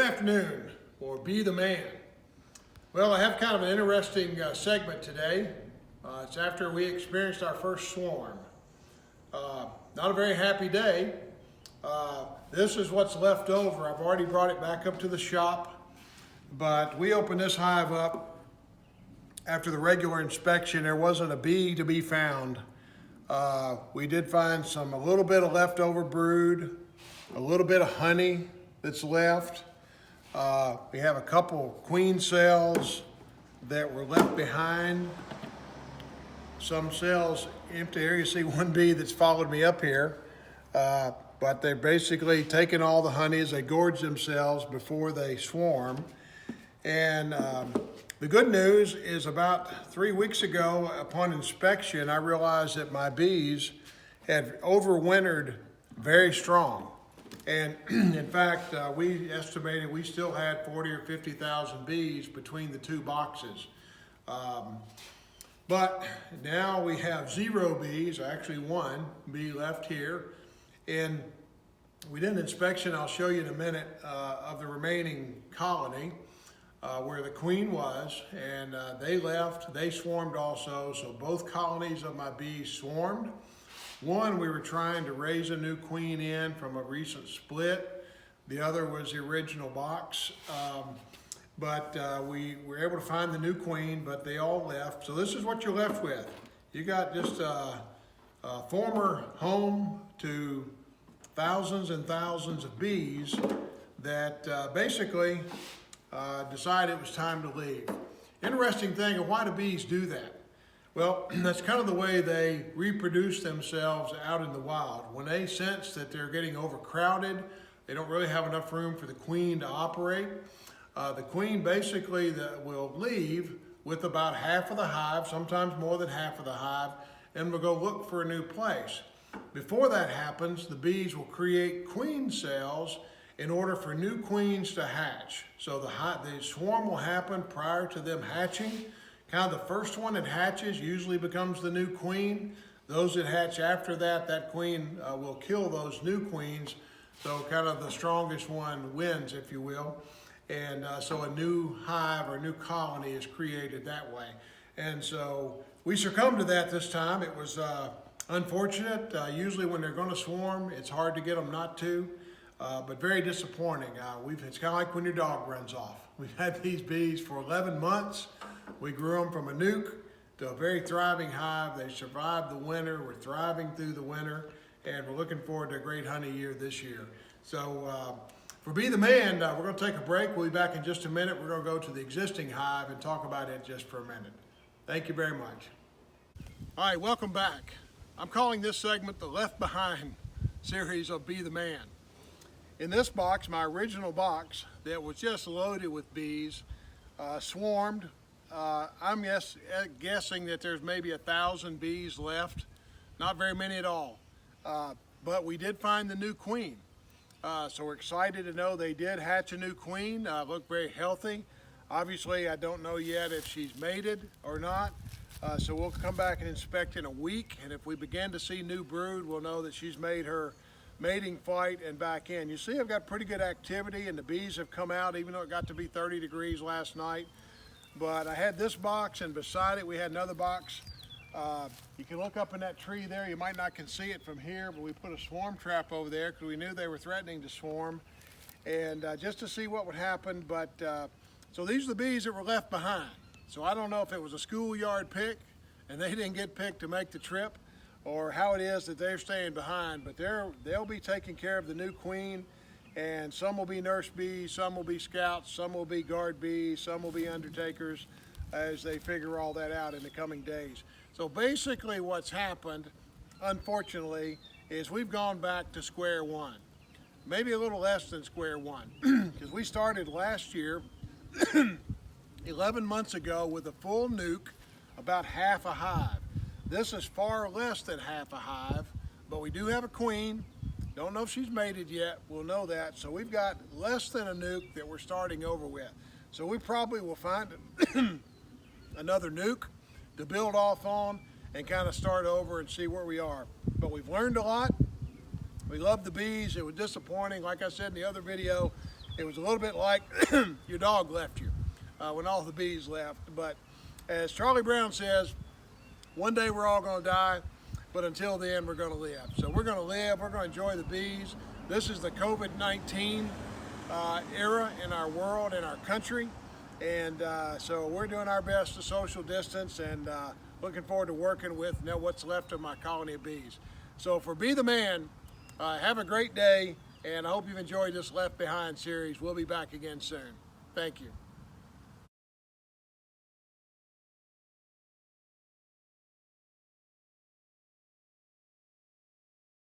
afternoon, or be the man. Well, I have kind of an interesting segment today. It's after we experienced our first swarm. Not a very happy day. This is what's left over. I've already brought it back up to the shop, but we opened this hive up after the regular inspection. There wasn't a bee to be found. We did find a little bit of leftover brood, a little bit of honey that's left. We have a couple queen cells that were left behind. Some cells empty here. You see one bee that's followed me up here. But they're basically taken all the honey as they gorge themselves before they swarm. And the good news is about 3 weeks ago, upon inspection, I realized that my bees had overwintered very strong. And in fact, we estimated we still had 40 or 50,000 bees between the two boxes. But now we have 0 bees, actually 1 bee left here. And we did an inspection, I'll show you in a minute, of the remaining colony where the queen was. And they left, they swarmed also, so both colonies of my bees swarmed. One, we were trying to raise a new queen in from a recent split. The other was the original box. But we were able to find the new queen, but they all left. So this is what you're left with. You got just a former home to thousands and thousands of bees that basically decided it was time to leave. Interesting thing, why do bees do that? Well, that's kind of the way they reproduce themselves out in the wild. When they sense that they're getting overcrowded, they don't really have enough room for the queen to operate. The queen basically will leave with about half of the hive, sometimes more than half of the hive, and will go look for a new place. Before that happens, the bees will create queen cells in order for new queens to hatch. So the swarm will happen prior to them hatching. Kind of the first one that hatches usually becomes the new queen. Those that hatch after that, that queen will kill those new queens. So kind of the strongest one wins, if you will. And so a new hive or a new colony is created that way. And so we succumbed to that this time. It was unfortunate. Usually when they're going to swarm, it's hard to get them not to, but very disappointing. It's kind of like when your dog runs off. We've had these bees for 11 months. We grew them from a nuke to a very thriving hive. They survived the winter. We're thriving through the winter, and we're looking forward to a great honey year this year. So for Be the Man, we're going to take a break. We'll be back in just a minute. We're going to go to the existing hive and talk about it just for a minute. Thank you very much. All right, welcome back. I'm calling this segment the Left Behind series of Be the Man. In this box, my original box that was just loaded with bees, swarmed. I'm guessing that there's maybe 1,000 bees left. Not very many at all. But we did find the new queen. So we're excited to know they did hatch a new queen. Look very healthy. Obviously, I don't know yet if she's mated or not. So we'll come back and inspect in a week. And if we begin to see new brood, we'll know that she's made her mating flight and back in. You see, I've got pretty good activity, and the bees have come out, even though it got to be 30 degrees last night. But I had this box, and beside it we had another box. You can look up in that tree there. You might not can see it from here, but we put a swarm trap over there because we knew they were threatening to swarm, and just to see what would happen. But so these are the bees that were left behind. So I don't know if it was a schoolyard pick and they didn't get picked to make the trip, or how it is that they're staying behind. But they'll be taking care of the new queen. And some will be nurse bees, some will be scouts, some will be guard bees, some will be undertakers as they figure all that out in the coming days. So basically what's happened, unfortunately, is we've gone back to square one. Maybe a little less than square one, because we started last year, 11 months ago, with a full nuke, about half a hive. This is far less than half a hive, but we do have a queen. Don't know if she's mated yet, we'll know that. So we've got less than a nuke that we're starting over with. So we probably will find another nuke to build off on and kind of start over and see where we are. But we've learned a lot. We love the bees. It was disappointing, like I said in the other video, It was a little bit like your dog left you when all the bees left. But as Charlie Brown says, one day we're all going to die, but until then we're going to live. So we're going to live, we're going to enjoy the bees. This is the COVID-19 era in our world, in our country. And so we're doing our best to social distance and looking forward to working with what's left of my colony of bees. So for Be the Man, have a great day, and I hope you've enjoyed this Left Behind series. We'll be back again soon. Thank you.